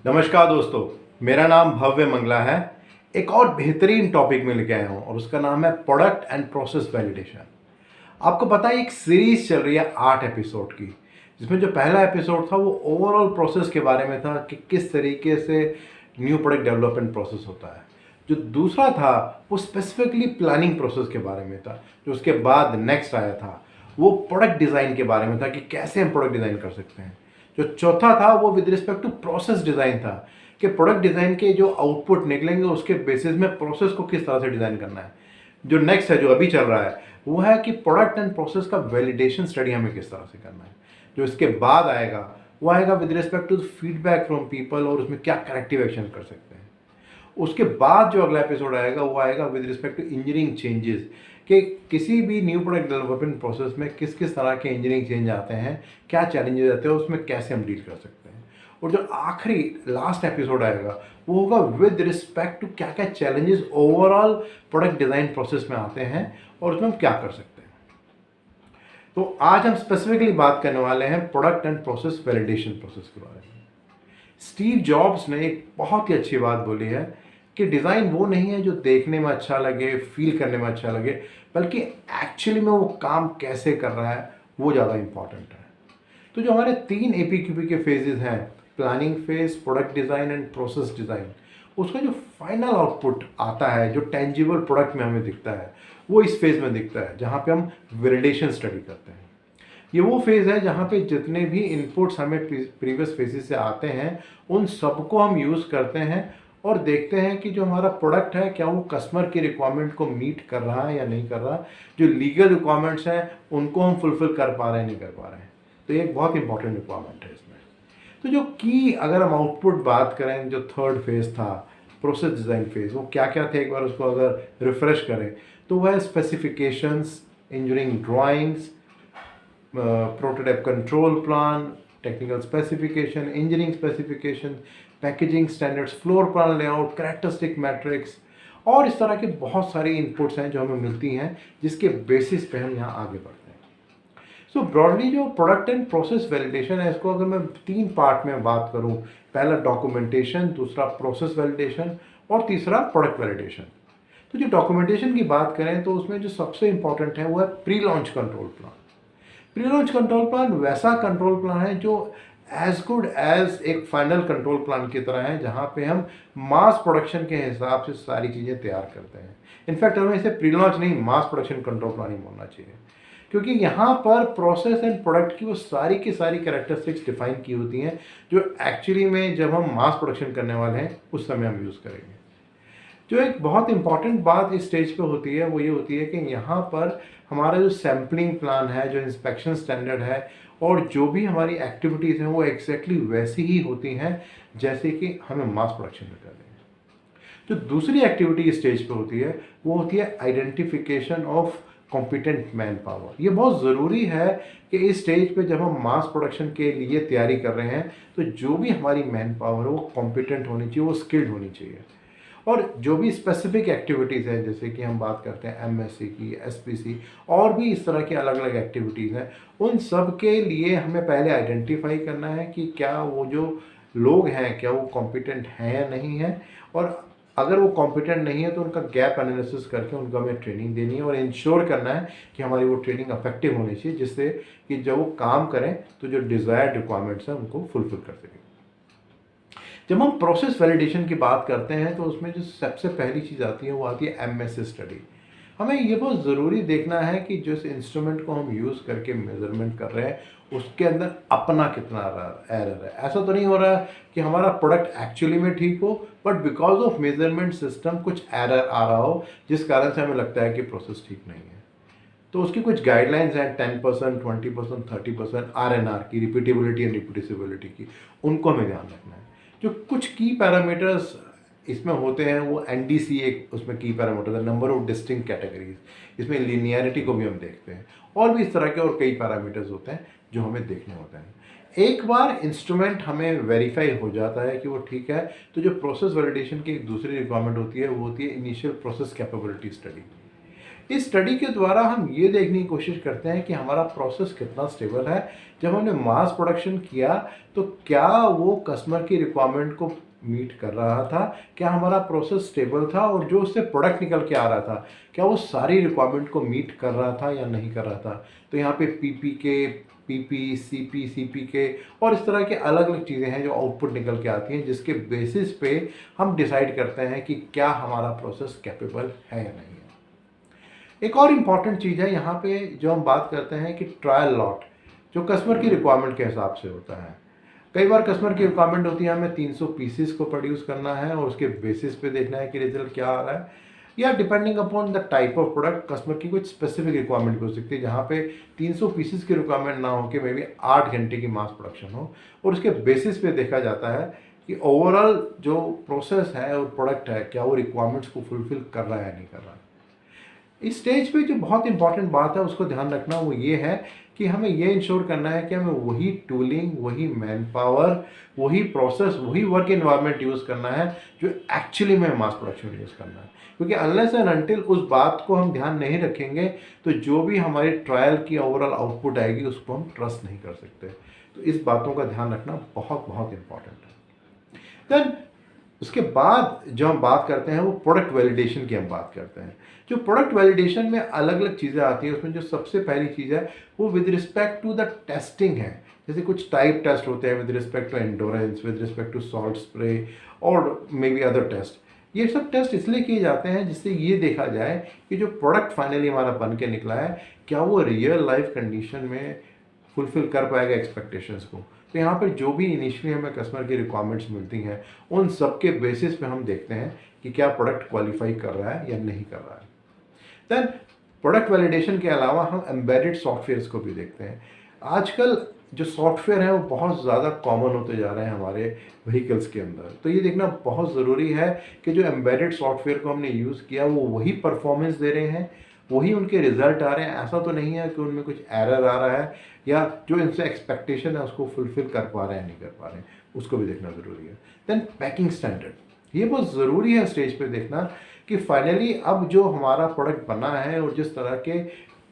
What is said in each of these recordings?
नमस्कार दोस्तों, मेरा नाम भव्य मंगला है। एक और बेहतरीन टॉपिक में लेके आया हूँ और उसका नाम है प्रोडक्ट एंड प्रोसेस वैलिडेशन। आपको पता है एक सीरीज चल रही है 8 एपिसोड की, जिसमें जो पहला एपिसोड था वो ओवरऑल प्रोसेस के बारे में था कि किस तरीके से न्यू प्रोडक्ट डेवलपमेंट प्रोसेस होता है। जो दूसरा था वो स्पेसिफिकली प्लानिंग प्रोसेस के बारे में था। जो उसके बाद नेक्स्ट आया था वो प्रोडक्ट डिज़ाइन के बारे में था कि कैसे हम प्रोडक्ट डिज़ाइन कर सकते हैं। जो चौथा था वो with respect to process design था कि प्रोडक्ट डिज़ाइन के जो आउटपुट निकलेंगे उसके बेसिस में प्रोसेस को किस तरह से डिज़ाइन करना है। जो नेक्स्ट है, जो अभी चल रहा है, वो है कि प्रोडक्ट एंड प्रोसेस का वैलिडेशन स्टडी हमें किस तरह से करना है। जो इसके बाद आएगा वो आएगा with respect to feedback from people और उसमें क्या करेक्टिव एक्शन कर सकते हैं। उसके बाद जो अगला एपिसोड आएगा वो आएगा with respect to engineering changes कि किसी भी न्यू प्रोडक्ट डेवलपमेंट प्रोसेस में किस किस तरह के इंजीनियरिंग चेंज आते हैं, क्या चैलेंजेस आते हैं, उसमें कैसे हम डील कर सकते हैं। और जो आखिरी लास्ट एपिसोड आएगा वो होगा विद रिस्पेक्ट टू क्या क्या challenges overall product design process में आते हैं और उसमें हम क्या कर सकते हैं। तो आज हम स्पेसिफिकली बात करने वाले हैं product and process validation process के बारे में। स्टीव जॉब्स ने एक बहुत ही अच्छी बात बोली है कि डिज़ाइन वो नहीं है जो देखने में अच्छा लगे, फील करने में अच्छा लगे, बल्कि एक्चुअली में वो काम कैसे कर रहा है वो ज़्यादा इंपॉर्टेंट है। तो जो हमारे 3 APQP के फेजेस हैं, planning phase, product design and process design, उसका जो फाइनल आउटपुट आता है, जो टेंजिबल प्रोडक्ट में हमें दिखता है, वो इस फेज़ में दिखता है जहाँ पे हम वैलिडेशन स्टडी करते हैं। ये वो फेज़ है जहाँ पे जितने भी इनपुट्स हमें प्रीवियस फेजेस से आते हैं उन सबको हम यूज़ करते हैं और देखते हैं कि जो हमारा प्रोडक्ट है क्या वो कस्टमर की रिक्वायरमेंट को मीट कर रहा है या नहीं कर रहा। जो लीगल रिक्वायरमेंट्स हैं उनको हम फुलफ़िल कर पा रहे हैं, नहीं कर पा रहे हैं। तो ये एक बहुत इंपॉर्टेंट रिक्वायरमेंट है इसमें। तो जो की अगर हम आउटपुट बात करें, जो थर्ड फेज़ था प्रोसेस डिज़ाइन फेज़, वो क्या क्या थे एक बार उसको अगर रिफ़्रेश करें तो वह specifications, engineering drawings, prototype control plan, technical specification, engineering specification, packaging standards, floor plan layout, characteristic matrix और इस तरह के बहुत सारी इनपुट्स हैं जो हमें मिलती हैं जिसके बेसिस पे हम यहाँ आगे बढ़ते हैं। सो ब्रॉडली जो प्रोडक्ट एंड प्रोसेस वैलिडेशन है, इसको अगर मैं 3 पार्ट में बात करूँ, पहला डॉक्यूमेंटेशन, दूसरा प्रोसेस वैलिडेशन और तीसरा प्रोडक्ट वैलिडेशन। तो जो डॉक्यूमेंटेशन की बात करें तो उसमें जो सबसे इंपॉर्टेंट है वो है pre launch control plan. Pre launch control plan वैसा कंट्रोल प्लान है जो एज गुड एज एक फाइनल कंट्रोल प्लान की तरह है, जहाँ पे हम मास प्रोडक्शन के हिसाब से सारी चीज़ें तैयार करते हैं। इनफैक्ट हमें इसे प्री लॉन्च नहीं, मास प्रोडक्शन कंट्रोल प्लान ही बोलना चाहिए, क्योंकि यहाँ पर प्रोसेस एंड प्रोडक्ट की वो सारी की सारी कैरेक्टरिस्टिक्स डिफाइन की होती हैं जो एक्चुअली में जब हम मास प्रोडक्शन करने वाले हैं उस समय हम यूज़ करेंगे। जो एक बहुत इंपॉर्टेंट बात इस स्टेज पे होती है वो ये होती है कि यहाँ पर हमारा जो सैम्पलिंग प्लान है, जो इंस्पेक्शन स्टैंडर्ड है और जो भी हमारी एक्टिविटीज़ हैं वो एग्जैक्टली वैसी ही होती हैं जैसे कि हमें मास प्रोडक्शन में करनी है। जो दूसरी एक्टिविटी इस स्टेज पे होती है वो होती है identification of competent man power. ये बहुत ज़रूरी है कि इस स्टेज पे जब हम मास प्रोडक्शन के लिए तैयारी कर रहे हैं तो जो भी हमारी मैन पावर है वो कॉम्पिटेंट होनी चाहिए, वो स्किल्ड होनी चाहिए। और जो भी स्पेसिफिक एक्टिविटीज़ हैं, जैसे कि हम बात करते हैं MSc की, SPC और भी इस तरह की अलग अलग एक्टिविटीज़ हैं, उन सब के लिए हमें पहले आइडेंटिफाई करना है कि क्या वो जो लोग हैं क्या वो कॉम्पिटेंट हैं या नहीं है, और अगर वो कॉम्पिटेंट नहीं है तो उनका गैप एनालिसिस करके उनको हमें ट्रेनिंग देनी है और इंश्योर करना है कि हमारी वो ट्रेनिंग इफेक्टिव होनी चाहिए, जिससे कि जब वो काम करें तो जो डिज़ायर्ड रिक्वायरमेंट्स हैं उनको फुलफिल कर सकें। जब हम प्रोसेस वैलिडेशन की बात करते हैं तो उसमें जो सबसे पहली चीज़ आती है वो आती है MSc स्टडी। हमें ये बहुत ज़रूरी देखना है कि जिस इंस्ट्रूमेंट को हम यूज़ करके मेज़रमेंट कर रहे हैं उसके अंदर अपना कितना एरर है। ऐसा तो नहीं हो रहा है कि हमारा प्रोडक्ट एक्चुअली में ठीक हो but because of measurement system कुछ एरर आ रहा हो जिस कारण से हमें लगता है कि प्रोसेस ठीक नहीं है। तो उसकी कुछ गाइडलाइंस हैं 10%, 20%, 30% RNR की, रिपीटेबिलिटी एंड रिपीटेबिलिटी की, उनको हमें ध्यान रखना है। जो कुछ की पैरामीटर्स इसमें होते हैं वो NDC एक उसमें की पैरामीटर है, नंबर ऑफ डिस्टिंक्ट कैटेगरीज, इसमें लीनियरिटी को भी हम देखते हैं और भी इस तरह के और कई पैरामीटर्स होते हैं जो हमें देखने होते हैं। एक बार इंस्ट्रूमेंट हमें वेरीफाई हो जाता है कि वो ठीक है तो जो प्रोसेस वैलिडेशन की एक दूसरी रिक्वायरमेंट होती है वो होती है इनिशियल प्रोसेस कैपेबिलिटी स्टडी। इस स्टडी के द्वारा हम ये देखने की कोशिश करते हैं कि हमारा प्रोसेस कितना स्टेबल है। जब हमने मास प्रोडक्शन किया तो क्या वो कस्टमर की रिक्वायरमेंट को मीट कर रहा था, क्या हमारा प्रोसेस स्टेबल था और जो उससे प्रोडक्ट निकल के आ रहा था क्या वो सारी रिक्वायरमेंट को मीट कर रहा था या नहीं कर रहा था। तो यहाँ पे पीपी के, पीपी, सीपी, सीपी के और इस तरह के अलग अलग चीज़ें हैं जो आउटपुट निकल के आती हैं, जिसके बेसिस पे हम डिसाइड करते हैं कि क्या हमारा प्रोसेस कैपेबल है या नहीं है। एक और इम्पॉर्टेंट चीज़ है यहाँ पे जो हम बात करते हैं कि ट्रायल लॉट जो कस्टमर की रिक्वायरमेंट के हिसाब से होता है। कई बार कस्टमर की रिक्वायरमेंट होती है हमें 300 पीसेस को प्रोड्यूस करना है और उसके बेसिस पे देखना है कि रिजल्ट क्या आ रहा है, या depending upon the type of product customer की कुछ स्पेसिफिक रिक्वायरमेंट भी हो सकती है जहाँ पे 300 पीसेस की रिक्वायरमेंट ना हो के मे बी 8 घंटे की मास प्रोडक्शन हो, और उसके बेसिस पे देखा जाता है कि ओवरऑल जो प्रोसेस है और प्रोडक्ट है क्या वो रिक्वायरमेंट्स को फुलफिल कर रहा है या नहीं कर रहा है। इस स्टेज पे जो बहुत इंपॉर्टेंट बात है उसको ध्यान रखना वो ये है कि हमें ये इंश्योर करना है कि हमें वही टूलिंग, वही मैन पावर, वही प्रोसेस, वही वर्क एनवायरनमेंट यूज़ करना है जो एक्चुअली में मास प्रोडक्शन यूज़ करना है। क्योंकि अनलेस एंड अनटिल उस बात को हम ध्यान नहीं रखेंगे तो जो भी हमारी ट्रायल की ओवरऑल आउटपुट आएगी उसको हम ट्रस्ट नहीं कर सकते। तो इस बातों का ध्यान रखना बहुत बहुत इंपॉर्टेंट है। देन उसके बाद जो हम बात करते हैं वो प्रोडक्ट वैलिडेशन की हम बात करते हैं। जो प्रोडक्ट वैलिडेशन में अलग अलग चीज़ें आती हैं उसमें जो सबसे पहली चीज़ है वो with respect to the testing है। जैसे कुछ टाइप टेस्ट होते हैं with respect to endurance, with respect to salt spray और मे बी अदर टेस्ट। ये सब टेस्ट इसलिए किए जाते हैं जिससे ये देखा जाए कि जो प्रोडक्ट फाइनली हमारा बन के निकला है क्या वो रियल लाइफ कंडीशन में फुलफिल कर पाएगा एक्सपेक्टेशंस को। तो यहाँ पर जो भी इनिशियली हमें कस्टमर की रिक्वायरमेंट्स मिलती हैं उन सब के बेसिस पे हम देखते हैं कि क्या प्रोडक्ट क्वालिफाई कर रहा है या नहीं कर रहा है। देन प्रोडक्ट वैलिडेशन के अलावा हम एम्बेडेड सॉफ्टवेयर्स को भी देखते हैं। आजकल जो सॉफ्टवेयर हैं वो बहुत ज़्यादा कॉमन होते जा रहे हैं हमारे व्हीकल्स के अंदर। तो ये देखना बहुत ज़रूरी है कि जो एम्बेडेड सॉफ्टवेयर को हमने यूज़ किया वो वही परफॉर्मेंस दे रहे हैं, वही उनके रिजल्ट आ रहे हैं। ऐसा तो नहीं है कि उनमें कुछ एरर आ रहा है या जो इनसे एक्सपेक्टेशन है उसको फुलफिल कर पा रहे हैं नहीं कर पा रहे हैं, उसको भी देखना ज़रूरी है। देन पैकिंग स्टैंडर्ड, ये बहुत ज़रूरी है स्टेज पे देखना कि फाइनली अब जो हमारा प्रोडक्ट बना है और जिस तरह के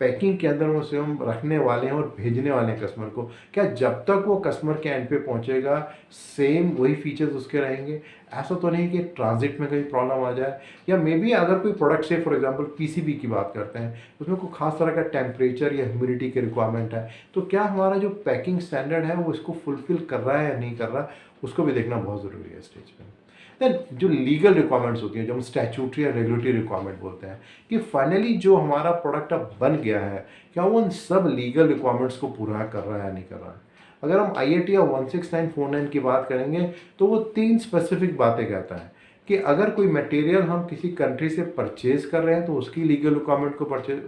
पैकिंग के अंदर उसे हम रखने वाले हैं और भेजने वाले हैं कस्टमर को, क्या जब तक वो कस्टमर के एंड पे पहुंचेगा सेम वही फीचर्स उसके रहेंगे। ऐसा तो नहीं कि ट्रांजिट में कहीं प्रॉब्लम आ जाए, या मे बी अगर कोई प्रोडक्ट से फॉर एग्जांपल पीसीबी की बात करते हैं उसमें कोई खास तरह का टेम्परेचर या ह्यूमिडिटी की रिक्वायरमेंट है, तो क्या हमारा जो पैकिंग स्टैंडर्ड है वो इसको फुलफिल कर रहा है या नहीं कर रहा, उसको भी देखना बहुत ज़रूरी है स्टेज पर। देन जो लीगल रिक्वायरमेंट्स होती है जो हम स्टैट्यूटरी या रेगुलेटरी रिक्वायरमेंट बोलते हैं कि फाइनली जो हमारा प्रोडक्ट अब बन गया है क्या वो उन सब लीगल रिक्वायरमेंट्स को पूरा कर रहा है या नहीं कर रहा है। अगर हम IATA या 16949 की बात करेंगे तो वो 3 स्पेसिफिक बातें कहता है कि अगर कोई मटेरियल हम किसी कंट्री से परचेज कर रहे हैं तो उसकी लीगल रिक्वायरमेंट को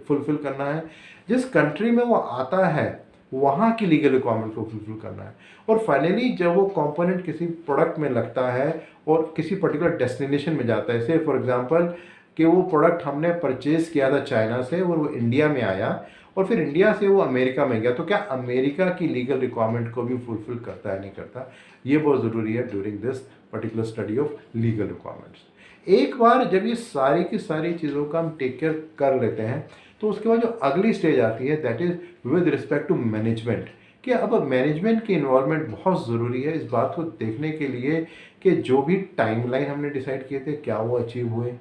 फुलफिल करना है, जिस कंट्री में वो आता है वहाँ की लीगल रिक्वायरमेंट को फुलफिल करना है, और फाइनली जब वो कंपोनेंट किसी प्रोडक्ट में लगता है और किसी पर्टिकुलर डेस्टिनेशन में जाता है, से फॉर एग्जांपल कि वो प्रोडक्ट हमने परचेज किया था चाइना से और वो इंडिया में आया और फिर इंडिया से वो अमेरिका में गया, तो क्या अमेरिका की लीगल रिक्वायरमेंट को भी फुलफिल करता है नहीं करता, ये बहुत ज़रूरी है during this particular study of legal requirements. एक बार जब ये सारी की सारी चीज़ों का हम टेक केयर कर लेते हैं तो उसके बाद जो अगली स्टेज आती है that is with respect to management, कि अब मैनेजमेंट की इन्वॉल्वमेंट बहुत ज़रूरी है इस बात को देखने के लिए कि जो भी टाइमलाइन हमने डिसाइड किए थे क्या वो अचीव हुए,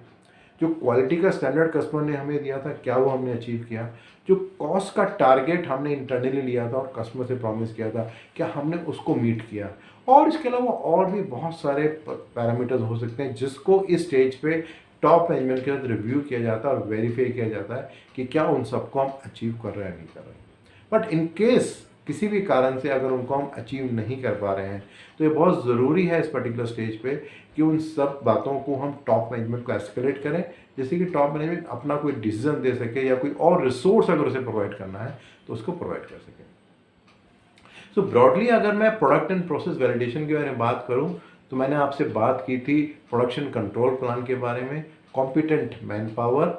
जो क्वालिटी का स्टैंडर्ड कस्टमर ने हमें दिया था क्या वो हमने अचीव किया, जो कॉस्ट का टारगेट हमने इंटरनली लिया था और कस्टमर से प्रॉमिस किया था क्या हमने उसको मीट किया। और इसके अलावा और भी बहुत सारे पैरामीटर्स हो सकते हैं जिसको इस स्टेज पे टॉप मैनेजमेंट के साथ रिव्यू किया जाता है और वेरीफाई किया जाता है कि क्या उन सबको हम अचीव कर रहे हैं नहीं कर रहे हैं। बट इन केस किसी भी कारण से अगर उनको हम अचीव नहीं कर पा रहे हैं तो ये बहुत ज़रूरी है इस पर्टिकुलर स्टेज पे कि उन सब बातों को हम टॉप मैनेजमेंट को एस्केलेट करें, जैसे कि टॉप मैनेजमेंट अपना कोई डिसीजन दे सके या कोई और रिसोर्स अगर उसे प्रोवाइड करना है तो उसको प्रोवाइड कर सके। सो ब्रॉडली अगर मैं प्रोडक्ट एंड प्रोसेस वैलिडेशन के बारे में बात करूं तो मैंने आपसे बात की थी प्रोडक्शन कंट्रोल प्लान के बारे में, competent manpower,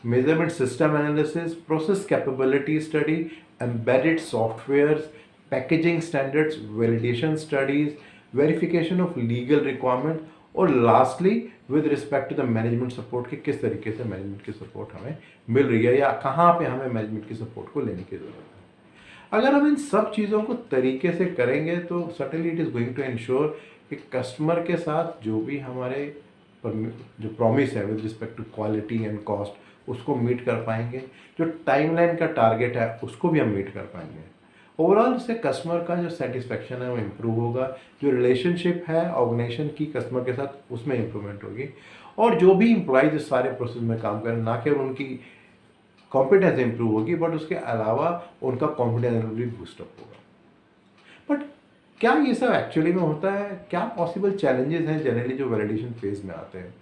measurement system analysis, process capability study, embedded softwares, packaging standards, validation studies, verification of legal requirement और lastly with respect to the management support कि किस तरीके से मैनेजमेंट की सपोर्ट हमें मिल रही है या कहाँ पे हमें मैनेजमेंट की सपोर्ट को लेने की ज़रूरत है। अगर हम इन सब चीज़ों को तरीके से करेंगे तो certainly it is going to ensure कि कस्टमर के साथ जो भी हमारे जो प्रॉमिस है with respect to quality and cost उसको मीट कर पाएंगे, जो टाइमलाइन का टारगेट है उसको भी हम मीट कर पाएंगे। ओवरऑल इससे कस्टमर का जो सेटिस्फेक्शन है वो इम्प्रूव होगा, जो रिलेशनशिप है ऑर्गेनाइजेशन की कस्टमर के साथ उसमें इम्प्रूवमेंट होगी, और जो भी इम्प्लॉइज इस सारे प्रोसेस में काम करें ना केवल उनकी कॉम्पिटेंस इम्प्रूव होगी बट उसके अलावा उनका कॉन्फिडेंस भी बूस्टअप होगा। बट क्या ये सब एक्चुअली में होता है? क्या पॉसिबल चैलेंजेस हैं जनरली जो वैलिडेशन फेज में आते हैं?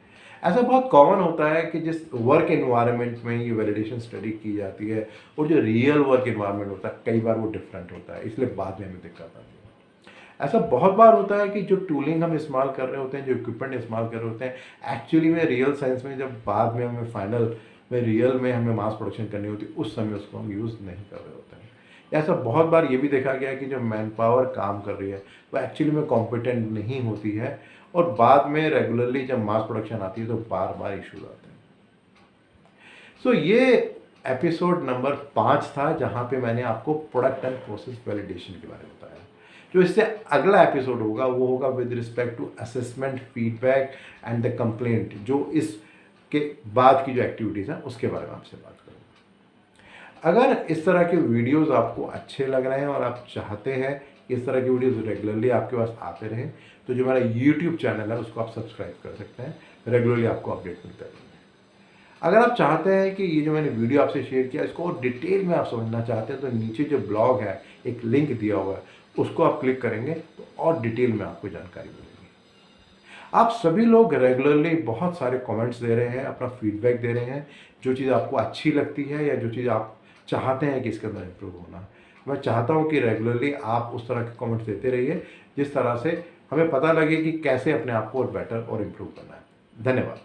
ऐसा बहुत कॉमन होता है कि जिस वर्क एनवायरनमेंट में ये वैलिडेशन स्टडी की जाती है और जो रियल वर्क एनवायरनमेंट होता है कई बार वो डिफरेंट होता है, इसलिए बाद में हमें दिक्कत आती है। ऐसा बहुत बार होता है कि जो टूलिंग हम इस्तेमाल कर रहे होते हैं, जो इक्विपमेंट इस्तेमाल कर रहे होते हैं, एक्चुअली में रियल साइंस में जब बाद में हमें फाइनल में रियल में हमें मास प्रोडक्शन करनी होती है उस समय उसको हम यूज़ नहीं कर रहे होते हैं। ऐसा बहुत बार ये भी देखा गया है कि जो मैन पावर काम कर रही है वो एक्चुअली में कॉम्पिटेंट नहीं होती है और बाद में रेगुलरली जब मास प्रोडक्शन आती है तो बार बार इश्यूज आते हैं। सो ये एपिसोड नंबर 5 था जहाँ पे मैंने आपको प्रोडक्ट एंड प्रोसेस वैलिडेशन के बारे में बताया। जो इससे अगला एपिसोड होगा वो होगा with respect to assessment, feedback and the complaint, जो इसके बाद की जो एक्टिविटीज़ हैं उसके बारे में आपसे बात करूँगा। अगर इस तरह के वीडियोस आपको अच्छे लग रहे हैं और आप चाहते हैं इस तरह की वीडियोस रेगुलरली आपके पास आते रहें तो जो मेरा यूट्यूब चैनल है उसको आप सब्सक्राइब कर सकते हैं, रेगुलरली आपको अपडेट मिलता रहेंगे। अगर आप चाहते हैं कि ये जो मैंने वीडियो आपसे शेयर किया इसको और डिटेल में आप समझना चाहते हैं तो नीचे जो ब्लॉग है एक लिंक दिया हुआ है उसको आप क्लिक करेंगे तो और डिटेल में आपको जानकारी मिलेगी। आप सभी लोग रेगुलरली बहुत सारे कमेंट्स दे रहे हैं, अपना फीडबैक दे रहे हैं, जो चीज़ आपको अच्छी लगती है या जो चीज़ आप चाहते हैं कि इसके अंदर इम्प्रूव होना। मैं चाहता हूँ कि रेगुलरली आप उस तरह के कमेंट्स देते रहिए जिस तरह से हमें पता लगे कि कैसे अपने आप को और बेटर और इम्प्रूव करना है। धन्यवाद।